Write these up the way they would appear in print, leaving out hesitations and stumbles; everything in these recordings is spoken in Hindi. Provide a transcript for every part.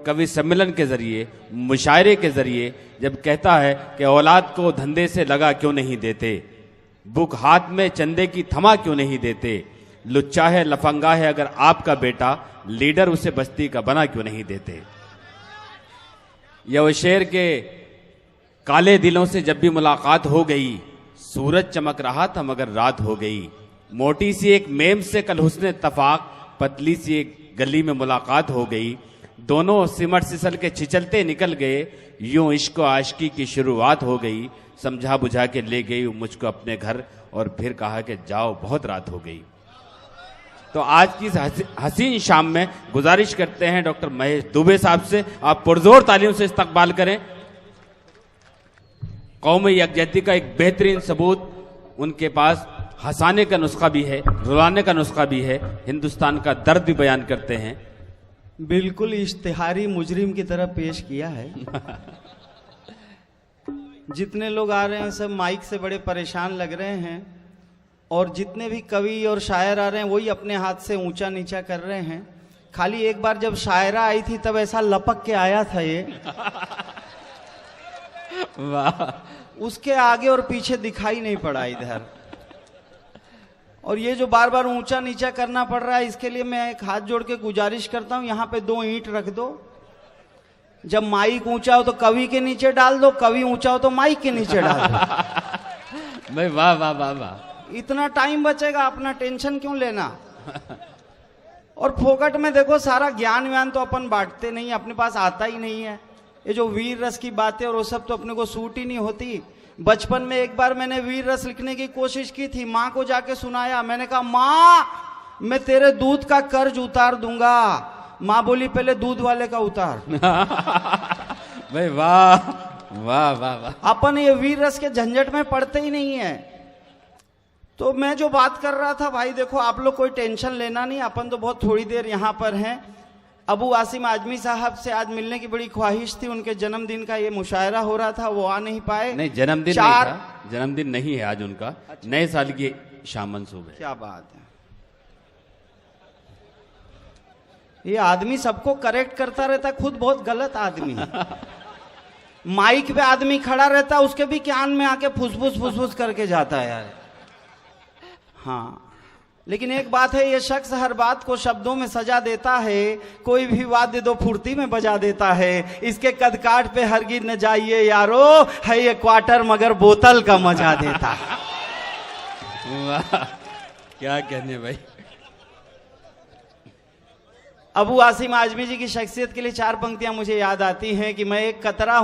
कवि सम्मेलन के जरिए, मुशायरे के जरिए जब कहता है कि औलाद को धंधे से लगा क्यों नहीं देते, बुक हाथ में चंदे की थमा क्यों नहीं देते, लुच्चा है लफंगा है अगर आपका बेटा, लीडर उसे बस्ती का बना क्यों नहीं देते। यह वो शेर के काले दिलों से जब भी मुलाकात हो गई, सूरज चमक रहा था मगर रात हो गई, मोटी सी एक मेम से कल हुस्ने तफाक, पतली सी एक गली में मुलाकात हो गई, दोनों सिमट सिसल के छिचलते निकल गए, यूं इश्क आशिकी की शुरुआत हो गई, समझा बुझा के ले गई मुझको अपने घर और फिर कहा कि जाओ बहुत रात हो गई। तो आज की इस हसीन शाम में गुजारिश करते हैं डॉक्टर महेश दुबे साहब से, आप पुरजोर तालियों से इस्तकबाल करें। कौमी यकजहती का एक बेहतरीन सबूत उनके पास हंसाने का नुस्खा भी है, रुलाने का नुस्खा भी है, हिंदुस्तान का दर्द भी बयान करते हैं। बिल्कुल इश्तिहारी मुजरिम की तरह पेश किया है। जितने लोग आ रहे हैं सब माइक से बड़े परेशान लग रहे हैं, और जितने भी कवि और शायर आ रहे हैं वही अपने हाथ से ऊंचा नीचा कर रहे हैं। खाली एक बार जब शायरा आई थी तब ऐसा लपक के आया था ये। वाह, उसके आगे और पीछे दिखाई नहीं पड़ा इधर। और ये जो बार बार ऊंचा नीचा करना पड़ रहा है, इसके लिए मैं एक हाथ जोड़ के गुजारिश करता हूं, यहाँ पे 2 ईंट रख दो। जब माइक ऊंचा हो तो कवि के नीचे डाल दो, कवि ऊंचा हो तो माइक के नीचे डाल दो। भाई वाह वाह वाह वाह, इतना टाइम बचेगा, अपना टेंशन क्यों लेना। और फोकट में देखो, सारा ज्ञान व्यान तो अपन बांटते नहीं, अपने पास आता ही नहीं है। ये जो वीर रस की बातें और वो सब तो अपने को सूट ही नहीं होती। बचपन में एक बार मैंने वीर रस लिखने की कोशिश की थी, माँ को जाके सुनाया। मैंने कहा माँ मैं तेरे दूध का कर्ज उतार दूंगा। माँ बोली पहले दूध वाले का उतार। भाई वाह वाह वाह वाह। अपन ये वीर रस के झंझट में पड़ते ही नहीं है। तो मैं जो बात कर रहा था भाई, देखो आप लोग कोई टेंशन लेना नहीं, अपन तो बहुत थोड़ी देर यहाँ पर हैं। अबू आसिम आजमी साहब से आज मिलने की बड़ी ख्वाहिश थी, उनके जन्मदिन का ये मुशायरा हो रहा था, वो आ नहीं पाए। नहीं जन्मदिन नहीं था, जन्मदिन नहीं है आज उनका। अच्छा। नए साल की शाम मंसूब है। क्या बात है, ये आदमी सबको करेक्ट करता रहता, खुद बहुत गलत आदमी है। माइक पे आदमी खड़ा रहता, उसके भी कान में आके फुसफुस फुसफुस करके जाता है यार। हाँ, लेकिन एक बात है, ये शख्स हर बात को शब्दों में सजा देता है, कोई भी वाद्य दो फुर्ती में बजा देता है। इसके कद काट पे हरगिज न जाइए यारो, है ये क्वार्टर मगर बोतल का मजा देता है। वाह क्या कहने भाई। अबू आसिम आजमी जी की शख्सियत के लिए 4 पंक्तियां मुझे याद आती हैं कि मैं एक कतरा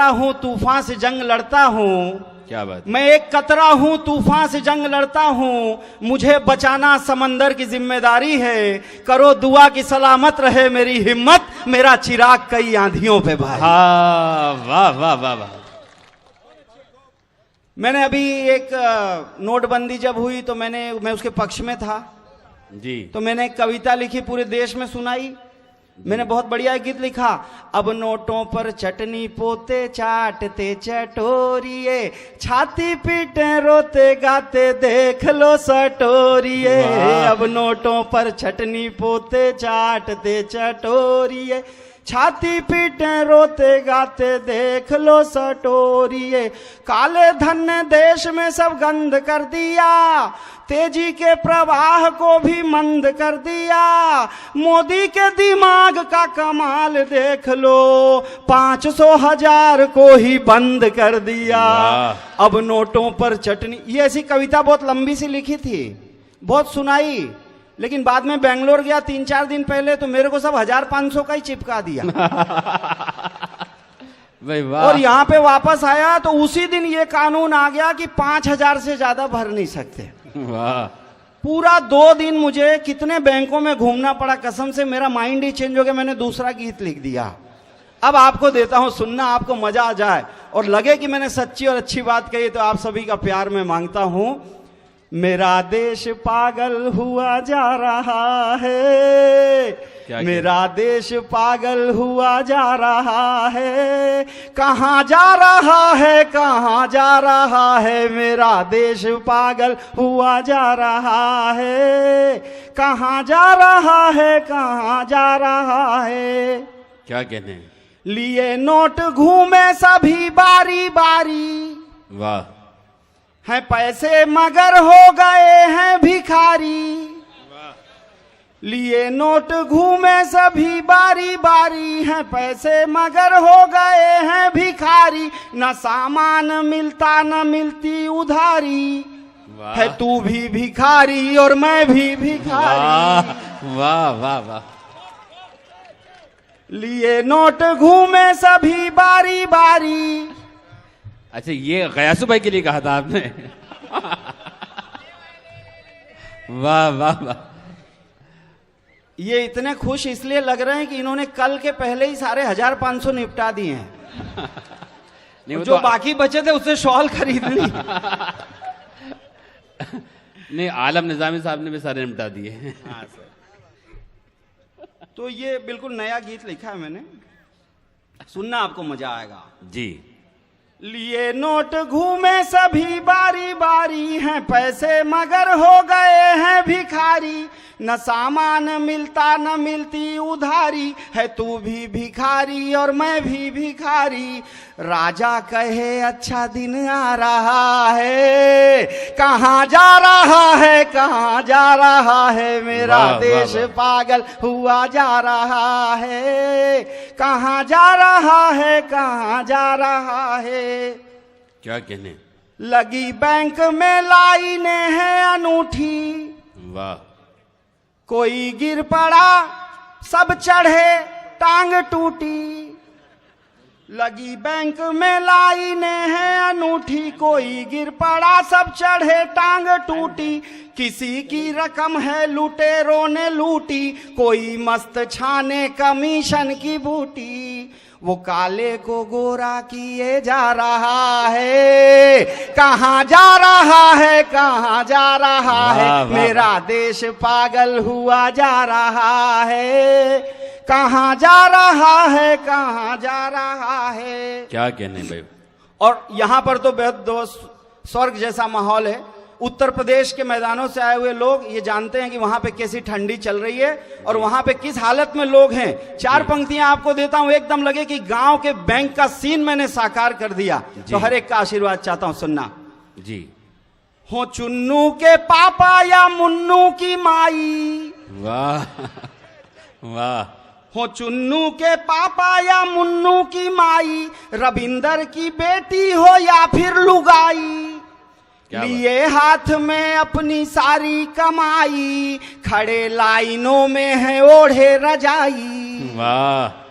हूं तूफान से जंग लड़ता हूं। क्या बात। मैं एक कतरा हूं तूफान से जंग लड़ता हूं, मुझे बचाना समंदर की जिम्मेदारी है। करो दुआ की सलामत रहे मेरी हिम्मत, मेरा चिराग कई आंधियों पे भाई। वाह वाह वाह वाह। मैंने अभी एक नोटबंदी जब हुई तो मैं उसके पक्ष में था जी। तो मैंने एक कविता लिखी, पूरे देश में सुनाई। मैंने बहुत बढ़िया गीत लिखा। अब नोटों पर चटनी पोते चाटते चटोरिए, छाती पीटे रोते गाते देख लो सटोरिए। अब नोटों पर चटनी पोते चाटते चटोरिए, छाती पीटे रोते गाते देख लो सटोरिए। काले धन ने देश में सब गंद कर दिया, तेजी के प्रवाह को भी मंद कर दिया। मोदी के दिमाग का कमाल देख लो, 500,000 को ही बंद कर दिया। अब नोटों पर चटनी, ये ऐसी कविता बहुत लंबी सी लिखी थी, बहुत सुनाई। लेकिन बाद में बेंगलोर गया 3-4 दिन पहले, तो मेरे को सब 1,500 का ही चिपका दिया। और यहाँ पे वापस आया तो उसी दिन ये कानून आ गया कि 5,000 से ज्यादा भर नहीं सकते। वाह। पूरा 2 दिन मुझे कितने बैंकों में घूमना पड़ा, कसम से मेरा माइंड ही चेंज हो गया। मैंने दूसरा गीत लिख दिया। अब आपको देता हूं सुनना, आपको मजा आ जाए और लगे कि मैंने सच्ची और अच्छी बात कही। तो आप सभी का प्यार मैं मांगता हूं। मेरा देश पागल हुआ जा रहा है, मेरा देश पागल हुआ जा रहा है। कहाँ जा रहा है, कहाँ जा रहा है, मेरा देश पागल हुआ जा रहा है। कहाँ जा रहा है, कहाँ जा रहा है। क्या कहने हैं? लिए नोट घूमे सभी बारी बारी, वाह। हैं पैसे मगर हो गए हैं भिखारी। लिए नोट घूमे सभी बारी बारी, हैं पैसे मगर हो गए हैं भिखारी। न सामान मिलता न मिलती उधारी, वाह है तू भी भिखारी और मैं भी भिखारी। वाह वाह वाह। लिए नोट घूमे सभी बारी बारी। अच्छा, ये गयासू भाई के लिए कहा था आपने? वाह वाह वाह। ये इतने खुश इसलिए लग रहे हैं कि इन्होंने कल के पहले ही सारे 1500 निपटा दिए हैं। नहीं, वो जो तो बाकी बचे थे उससे शॉल खरीद ली। नहीं, आलम निजामी साहब ने भी सारे निपटा दिए। हाँ सर। तो ये बिल्कुल नया गीत लिखा है मैंने, सुनना आपको मजा आएगा। जी। लिए नोट घूमे सभी बारी बारी, हैं पैसे मगर हो गए हैं भिखारी। न सामान मिलता न मिलती उधारी, है तू भी भिखारी और मैं भी भिखारी। राजा कहे अच्छा दिन आ रहा है, कहाँ जा रहा है, कहाँ जा रहा है। मेरा वाह, वाह, देश वाह। पागल हुआ जा रहा है, कहाँ जा रहा है, कहाँ जा रहा है। क्या कहने? लगी बैंक में लाइनें हैं अनूठी, वाह। कोई गिर पड़ा सब चढ़े टांग टूटी। लगी बैंक में लाइनें हैं अनूठी, कोई गिर पड़ा सब चढ़े टांग टूटी। किसी की रकम है लुटेरों ने लूटी, कोई मस्त छाने कमीशन की बूटी। वो काले को गोरा किए जा रहा है, कहाँ जा रहा है, कहाँ जा रहा है। वाह, वाह, मेरा देश पागल हुआ जा रहा है, कहाँ जा रहा है, कहाँ जा रहा है। क्या कहने भाई? और यहाँ पर तो बेहद स्वर्ग जैसा माहौल है। उत्तर प्रदेश के मैदानों से आए हुए लोग ये जानते हैं कि वहां पे कैसी ठंडी चल रही है और वहां पे किस हालत में लोग हैं। चार पंक्तियां आपको देता हूं, एकदम लगे कि गांव के बैंक का सीन मैंने साकार कर दिया। तो हर एक का आशीर्वाद चाहता हूं, सुनना। जी। हो चुन्नू के पापा या मुन्नू की माई, वाह वाह। हो चुन्नू के पापा या मुन्नू की माई, रविंदर की बेटी हो या फिर लुगाई। लिए हाथ में अपनी सारी कमाई, खड़े लाइनों में है ओढ़े रजाई। वाह।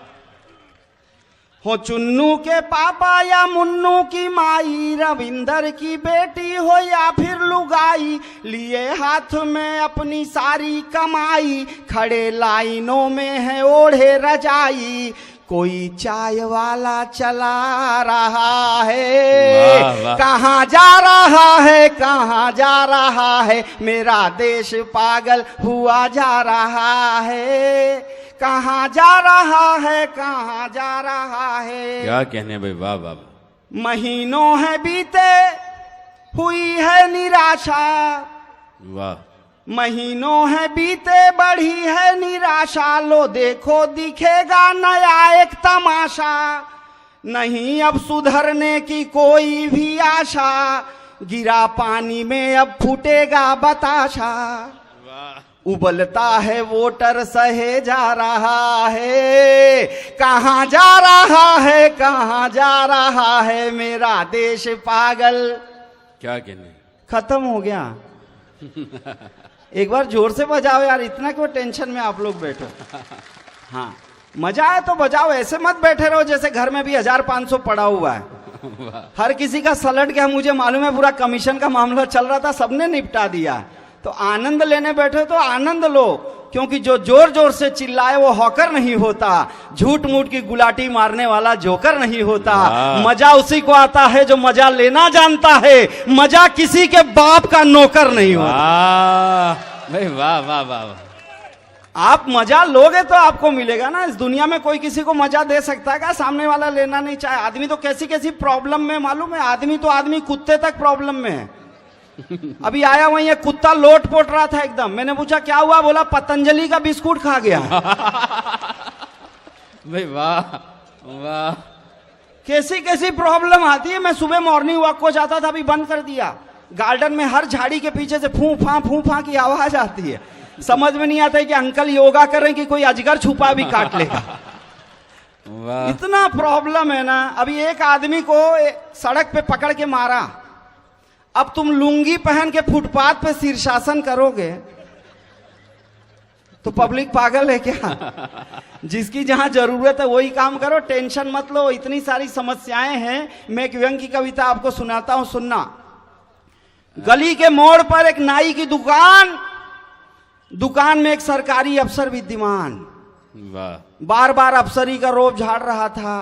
हो चुन्नू के पापा या मुन्नू की माई, रविंदर की बेटी हो या फिर लुगाई। लिए हाथ में अपनी सारी कमाई, खड़े लाइनों में है ओढ़े रजाई। कोई चाय वाला चला रहा है, वाह, वाह। कहाँ जा रहा है, कहाँ जा रहा है। मेरा देश पागल हुआ जा रहा है, कहाँ जा रहा है, कहाँ जा रहा है। क्या कहने भाई? वाह वाह। महीनों है बीते हुई है निराशा, वाह। महीनों है बीते बढ़ी है निराशा। लो देखो दिखेगा नया एक तमाशा, नहीं अब सुधरने की कोई भी आशा। गिरा पानी में अब फूटेगा बताशा। उबलता है वोटर सहे जा रहा है, कहाँ जा रहा है, कहाँ जा रहा है। मेरा देश पागल। क्या कहने? खत्म हो गया। एक बार जोर से बजाओ यार, इतना क्यों टेंशन में आप लोग बैठो। हाँ, मजा आए तो बजाओ, ऐसे मत बैठे रहो जैसे घर में भी 1500 पड़ा हुआ है। हर किसी का सलट गया, मुझे मालूम है। पूरा कमीशन का मामला चल रहा था, सबने निपटा दिया। तो आनंद लेने बैठे तो आनंद लो, क्योंकि जो जोर जोर से चिल्लाए वो हॉकर नहीं होता, झूठ मूठ की गुलाटी मारने वाला जोकर नहीं होता। मजा उसी को आता है जो मजा लेना जानता है, मजा किसी के बाप का नौकर नहीं होता। भाई वाह वाह वाह। आप मजा लोगे तो आपको मिलेगा ना। इस दुनिया में कोई किसी को मजा दे सकता है क्या? सामने वाला लेना नहीं चाहे। आदमी तो कैसी कैसी प्रॉब्लम में, मालूम है? आदमी तो आदमी कुत्ते तक प्रॉब्लम में है। अभी आया वहीं एक कुत्ता लोट पोट रहा था एकदम। मैंने पूछा क्या हुआ? बोला पतंजलि का बिस्कुट खा गया। भाई वाह वाह, कैसी कैसी प्रॉब्लम आती है। मैं सुबह मॉर्निंग वॉक को जाता था, अभी बंद कर दिया। गार्डन में हर झाड़ी के पीछे से फूं फा की आवाज आती है। समझ में नहीं आता है कि अंकल योगा करें कि कोई अजगर छुपा भी काट लेगा। वाह। इतना प्रॉब्लम है ना। अभी एक आदमी को सड़क पे पकड़ के मारा। अब तुम लुंगी पहन के फुटपाथ पे शीर्षासन करोगे तो पब्लिक पागल है क्या? जिसकी जहां जरूरत है वही काम करो, टेंशन मत लो। इतनी सारी समस्याएं हैं। मैं एक व्यंग की कविता आपको सुनाता हूं, सुनना। गली के मोड़ पर एक नाई की दुकान में एक सरकारी अफसर विद्यमान। वाह। बार बार अफसरी का रोब झाड़ रहा था।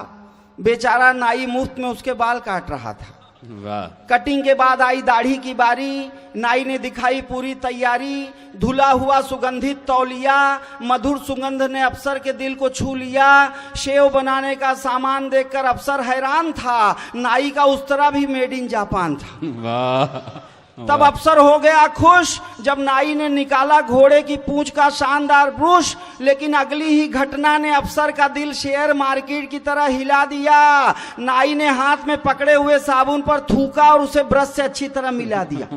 बेचारा नाई मुफ्त में उसके बाल काट रहा था। वाह। कटिंग के बाद आई दाढ़ी की बारी। नाई ने दिखाई पूरी तैयारी। धुला हुआ सुगंधित तौलिया, मधुर सुगंध ने अफसर के दिल को छू लिया। शेव बनाने का सामान देखकर अफसर हैरान था। नाई का उस्तरा भी मेड इन जापान था। वाह। तब अफसर हो गया खुश जब नाई ने निकाला घोड़े की पूंछ का शानदार ब्रुश। लेकिन अगली ही घटना ने अफसर का दिल शेयर मार्केट की तरह हिला दिया। नाई ने हाथ में पकड़े हुए साबुन पर थूका और उसे ब्रश से अच्छी तरह मिला दिया।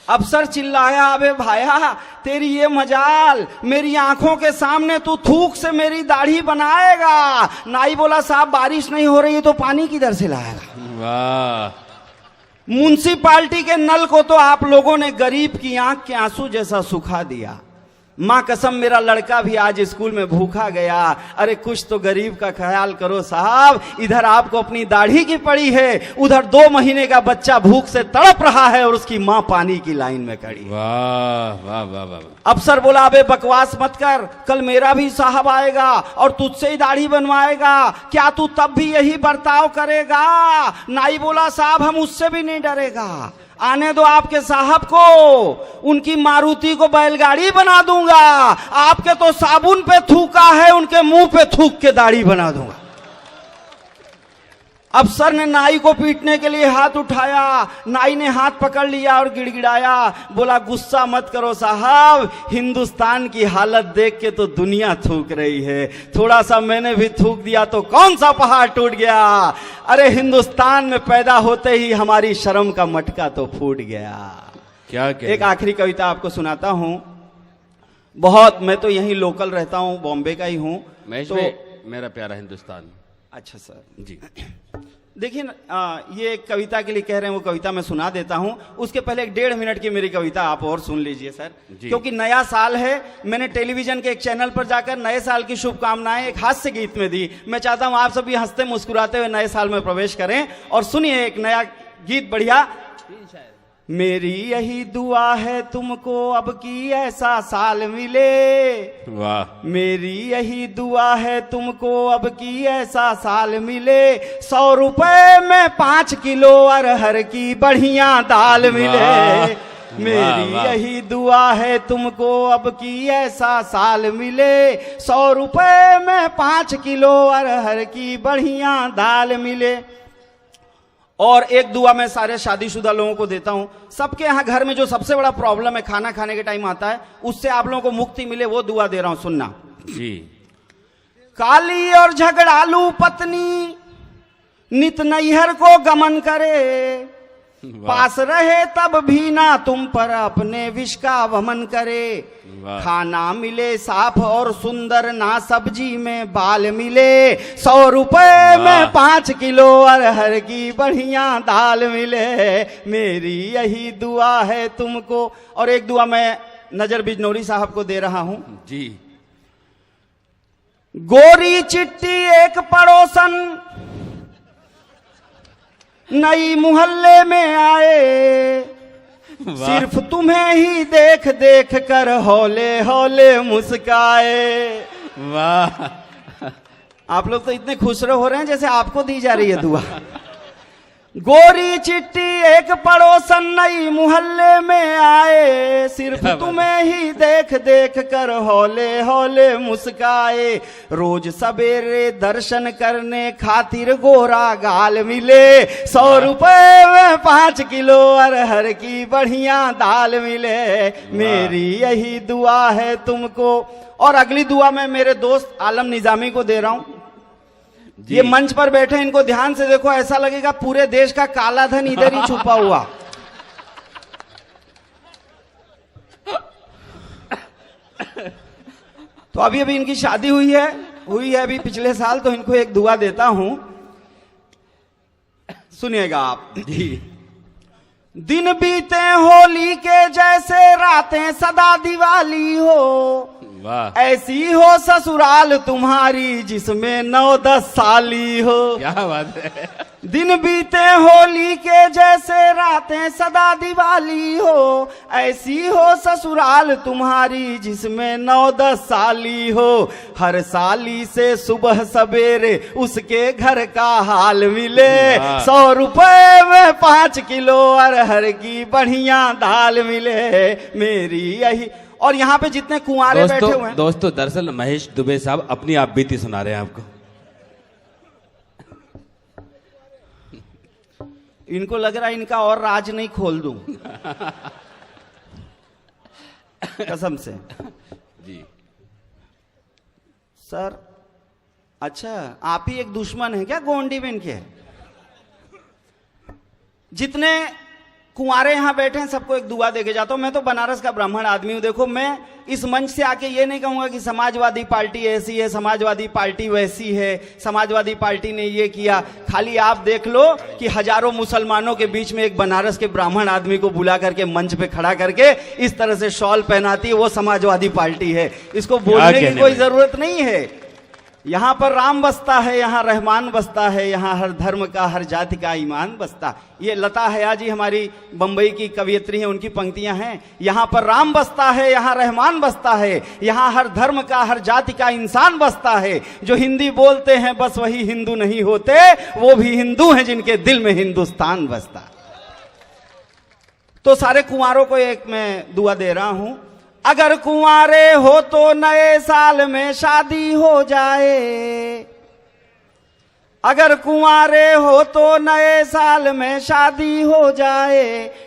अफसर चिल्लाया, अबे भाया तेरी ये मजाल, मेरी आंखों के सामने तू थूक से मेरी दाढ़ी बनाएगा। नाई बोला, साहब बारिश नहीं हो रही है तो पानी किधर से लाएगा? वाह। म्युनिसिपालिटी के नल को तो आप लोगों ने गरीब की आंख के आंसू जैसा सुखा दिया। मां कसम मेरा लड़का भी आज स्कूल में भूखा गया। अरे कुछ तो गरीब का ख्याल करो साहब। इधर आपको अपनी दाढ़ी की पड़ी है, उधर 2 महीने का बच्चा भूख से तड़प रहा है और उसकी मां पानी की लाइन में खड़ी है। वाह वाह वाह वाह। अफसर बोला, अबे बकवास मत कर, कल मेरा भी साहब आएगा और तुझसे ही दाढ़ी बनवाएगा। क्या तू तब भी यही बर्ताव करेगा? नाई बोला, साहब हम उससे भी नहीं डरेगा। आने दो आपके साहब को, उनकी मारुति को बैलगाड़ी बना दूंगा। आपके तो साबुन पे थूका है, उनके मुंह पे थूक के दाढ़ी बना दूंगा। अफसर ने नाई को पीटने के लिए हाथ उठाया। नाई ने हाथ पकड़ लिया और गिड़गिड़ाया, बोला, गुस्सा मत करो साहब, हिंदुस्तान की हालत देख के तो दुनिया थूक रही है। थोड़ा सा मैंने भी थूक दिया तो कौन सा पहाड़ टूट गया? अरे हिंदुस्तान में पैदा होते ही हमारी शर्म का मटका तो फूट गया। क्या एक आखिरी कविता आपको सुनाता हूं। बहुत, मैं तो यहीं लोकल रहता हूं, बॉम्बे का ही हूं। तो मेरा प्यारा हिंदुस्तान। अच्छा सर जी। देखिए ये एक कविता के लिए कह रहे हैं, वो कविता मैं सुना देता हूं। उसके पहले 1.5 मिनट की मेरी कविता आप और सुन लीजिए सर, क्योंकि नया साल है। मैंने टेलीविजन के एक चैनल पर जाकर नए साल की शुभकामनाएं एक हास्य गीत में दी। मैं चाहता हूं आप सभी हंसते मुस्कुराते हुए नए साल में प्रवेश करें। और सुनिए एक नया गीत बढ़िया। मेरी यही दुआ है तुमको अब की ऐसा साल मिले। वाह। मेरी यही दुआ है तुमको अब की ऐसा साल मिले। 100 रुपए में 5 किलो अरहर की बढ़िया दाल मिले। मेरी यही दुआ है तुमको अब की ऐसा साल मिले। 100 रुपए में 5 किलो अरहर की बढ़िया दाल मिले। और एक दुआ मैं सारे शादीशुदा लोगों को देता हूं। सबके यहां घर में जो सबसे बड़ा प्रॉब्लम है, खाना खाने के टाइम आता है, उससे आप लोगों को मुक्ति मिले, वो दुआ दे रहा हूं, सुनना जी। काली और झगड़ालू पत्नी नित नैहर को गमन करे। पास रहे तब भी ना तुम पर अपने विष का वमन करे। खाना मिले साफ और सुंदर, ना सब्जी में बाल मिले। 100 रुपए में 5 किलो अरहर की बढ़िया दाल मिले। मेरी यही दुआ है तुमको। और एक दुआ मैं नजर बिजनौरी साहब को दे रहा हूं जी। गोरी चिट्टी एक पड़ोसन नई मोहल्ले में आए। सिर्फ तुम्हें ही देख देख कर हौले हौले मुस्काए। वाह। आप लोग तो इतने खुश हो रहे हैं जैसे आपको दी जा रही है दुआ। गोरी चिट्टी एक पड़ोसन नई मोहल्ले में आए, सिर्फ तुम्हें ही देख देख कर हौले हौले मुस्काए। रोज सवेरे दर्शन करने खातिर गोरा गाल मिले, 100 रुपए में 5 किलो अरहर की बढ़िया दाल मिले। मेरी यही दुआ है तुमको। और अगली दुआ मैं मेरे दोस्त आलम निजामी को दे रहा हूं। ये मंच पर बैठे, इनको ध्यान से देखो, ऐसा लगेगा पूरे देश का काला धन इधर ही छुपा हुआ। तो अभी इनकी शादी हुई है अभी पिछले साल, तो इनको एक दुआ देता हूं, सुनिएगा आप जी। दिन बीते होली के जैसे रातें सदा दिवाली हो, ऐसी हो ससुराल तुम्हारी जिसमें 9-10 साली हो। क्या बात है। दिन बीते होली के जैसे रातें सदा दिवाली हो, ऐसी हो ससुराल तुम्हारी जिसमें 9-10 साली हो। हर साली से सुबह सवेरे उसके घर का हाल मिले, 100 रुपए में 5 किलो अरहर की बढ़िया दाल मिले। मेरी यही। और यहाँ पे जितने कुंवारे बैठे हुए हैं दोस्तों, दरअसल महेश दुबे साहब अपनी आप बीती सुना रहे हैं आपको। इनको लग रहा है इनका और राज नहीं खोल दूं कसम से जी। सर अच्छा, आप ही एक दुश्मन है क्या गोंडी में इनके? जितने कुंवारे यहां बैठे हैं सबको एक दुआ देके जाता हूं। मैं तो बनारस का ब्राह्मण आदमी हूं। देखो, मैं इस मंच से आके ये नहीं कहूंगा कि समाजवादी पार्टी ऐसी है, समाजवादी पार्टी वैसी है, समाजवादी पार्टी ने ये किया। खाली आप देख लो कि हजारों मुसलमानों के बीच में एक बनारस के ब्राह्मण आदमी को बुला करके मंच पे खड़ा करके इस तरह से शॉल पहनाती है, वो समाजवादी पार्टी है। इसको बोलने की कोई जरूरत नहीं है। यहां पर राम बसता है, यहां रहमान बसता है, यहां हर धर्म का हर जाति का ईमान बसता। ये लता हयाजी हमारी बंबई की कवियत्री हैं, उनकी पंक्तियां हैं। यहां पर राम बसता है, यहां रहमान बसता है, यहां हर धर्म का हर जाति का इंसान बसता है। जो हिंदी बोलते हैं बस वही हिंदू नहीं होते, वो भी हिंदू हैं जिनके दिल में हिंदुस्तान बसता। तो सारे कुंवारों को एक मैं दुआ दे रहा हूं। अगर कुंवारे हो तो नए साल में शादी हो जाए, अगर कुंवारे हो तो नए साल में शादी हो जाए।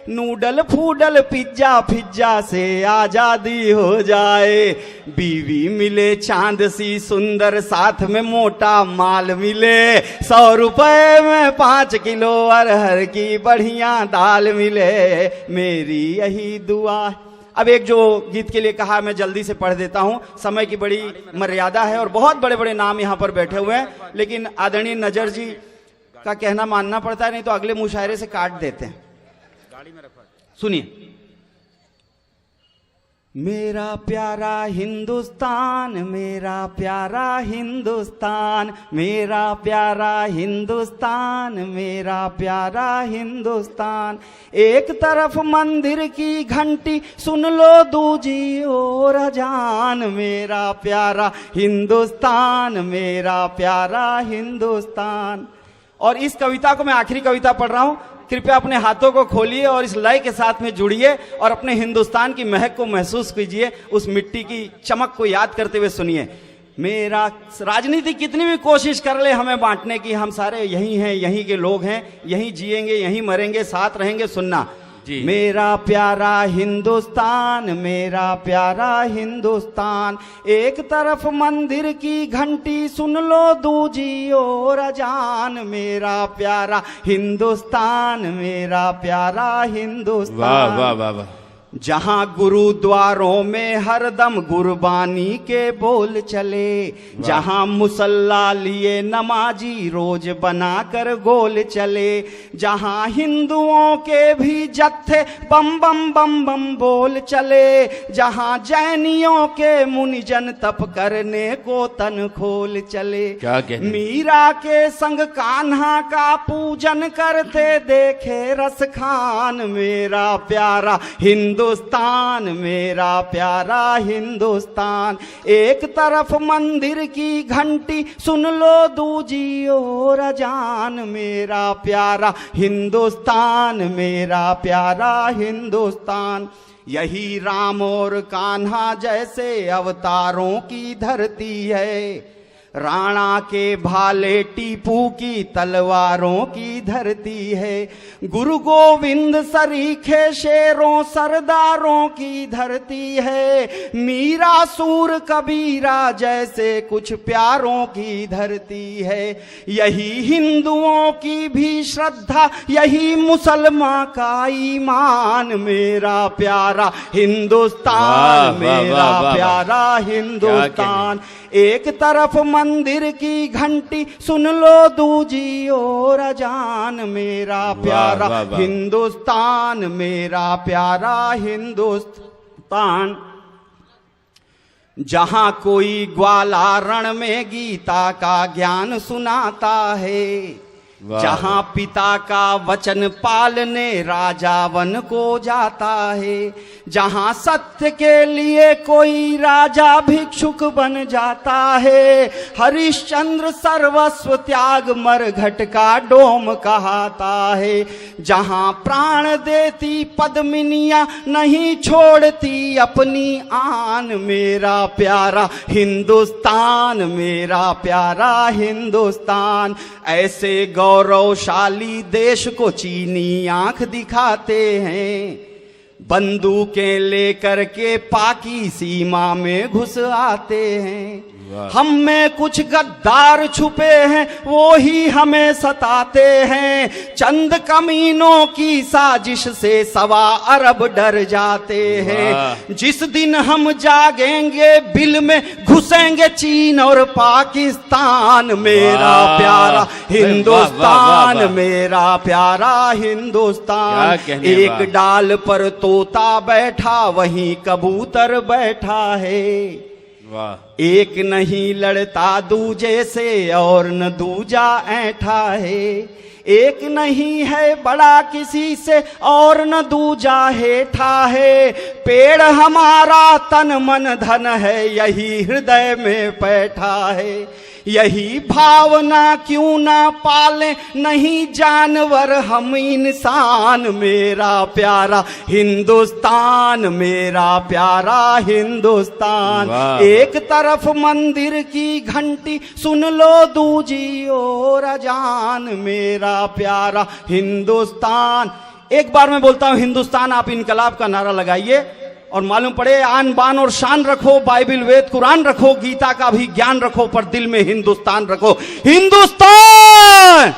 नूडल फूडल पिज्जा फिज्जा से आजादी हो जाए। बीवी मिले चांद सी सुंदर, साथ में मोटा माल मिले, 100 रुपए में 5 किलो अरहर की बढ़िया दाल मिले। मेरी यही दुआ। अब एक जो गीत के लिए कहा मैं जल्दी से पढ़ देता हूं, समय की बड़ी मर्यादा है और बहुत बड़े बड़े नाम यहां पर बैठे हुए हैं, लेकिन आदरणीय नजर जी का कहना मानना पड़ता है, नहीं तो अगले मुशायरे से काट देते हैं। सुनिए। मेरा प्यारा हिंदुस्तान, मेरा प्यारा हिंदुस्तान, मेरा प्यारा हिंदुस्तान, मेरा प्यारा हिंदुस्तान। एक तरफ मंदिर की घंटी सुन लो दूजी ओर अजान। मेरा प्यारा हिंदुस्तान, मेरा प्यारा हिंदुस्तान। और इस कविता को मैं आखिरी कविता पढ़ रहा हूं। कृपया अपने हाथों को खोलिए और इस लय के साथ में जुड़िए और अपने हिंदुस्तान की महक को महसूस कीजिए, उस मिट्टी की चमक को याद करते हुए सुनिए। मेरा राजनीति कितनी भी कोशिश कर ले हमें बांटने की, हम सारे यही हैं, यहीं के लोग हैं, यहीं जिएंगे, यहीं मरेंगे, साथ रहेंगे। सुनना जी। मेरा प्यारा हिंदुस्तान, मेरा प्यारा हिंदुस्तान। एक तरफ मंदिर की घंटी सुन लो दूजी ओर अजान। मेरा प्यारा हिंदुस्तान, मेरा प्यारा हिंदुस्तान। वाह वाह वाह वाह। जहां गुरुद्वारों में हरदम गुरबानी के बोल चले, जहां मुसल्ला लिए नमाजी रोज बनाकर गोल चले, जहां हिंदुओं के भी जत्थे बम बम बम बम बोल चले, जहां जैनियों के मुनिजन तप करने को तन खोल चले। क्या कहने? मीरा के संग कान्हा का पूजन करते देखे रस खान। मेरा प्यारा हिंदू हिंदुस्तान मेरा प्यारा हिंदुस्तान। एक तरफ मंदिर की घंटी सुन लो दूजी ओर अजान मेरा प्यारा हिंदुस्तान मेरा प्यारा हिंदुस्तान। यही राम और कान्हा जैसे अवतारों की धरती है, राणा के भाले टीपू की तलवारों की धरती है, गुरु गोविंद सरीखे शेरों सरदारों की धरती है, मीरा सूर कबीरा जैसे कुछ प्यारों की धरती है। यही हिंदुओं की भी श्रद्धा, यही मुसलमान का ईमान मेरा प्यारा हिंदुस्तान मेरा प्यारा हिंदुस्तान। एक तरफ मंदिर की घंटी सुन लो दूजी ओर अजान मेरा प्यारा हिंदुस्तान मेरा प्यारा हिंदुस्तान। जहां कोई ग्वाला रण में गीता का ज्ञान सुनाता है, जहां पिता का वचन पालने राजा वन को जाता है, जहां सत्य के लिए कोई राजा भिक्षुक बन जाता है, हरिश्चंद्र सर्वस्व त्याग मरघट का डोम कहाता है, जहां प्राण देती पद्मिनियां नहीं छोड़ती अपनी आन मेरा प्यारा हिंदुस्तान मेरा प्यारा हिंदुस्तान। ऐसे गौरवशाली देश को चीनी आंख दिखाते हैं, बंदूकें लेकर के पाकी सीमा में घुस आते हैं। हम में कुछ गद्दार छुपे हैं वो ही हमें सताते हैं, चंद कमीनों की साजिश से 1.25 अरब डर जाते हैं। जिस दिन हम जागेंगे बिल में घुसेंगे चीन और पाकिस्तान मेरा प्यारा हिंदुस्तान मेरा प्यारा हिंदुस्तान। एक डाल पर तोता बैठा वहीं कबूतर बैठा है, एक नहीं लड़ता दूजे से और न दूजा ऐठा है, एक नहीं है बड़ा किसी से और न दूजा हेठा है। पेड़ हमारा तन मन धन है यही हृदय में बैठा है, यही भावना क्यों ना पाले नहीं जानवर हम इंसान मेरा प्यारा हिंदुस्तान मेरा प्यारा हिंदुस्तान। एक तरफ मंदिर की घंटी सुन लो दूजी ओर अजान मेरा प्यारा हिंदुस्तान। एक बार मैं बोलता हूं हिंदुस्तान, आप इनकलाब का नारा लगाइए और मालूम पड़े आन बान और शान रखो, बाइबिल वेद कुरान रखो, गीता का भी ज्ञान रखो, पर दिल में हिंदुस्तान रखो। हिंदुस्तान।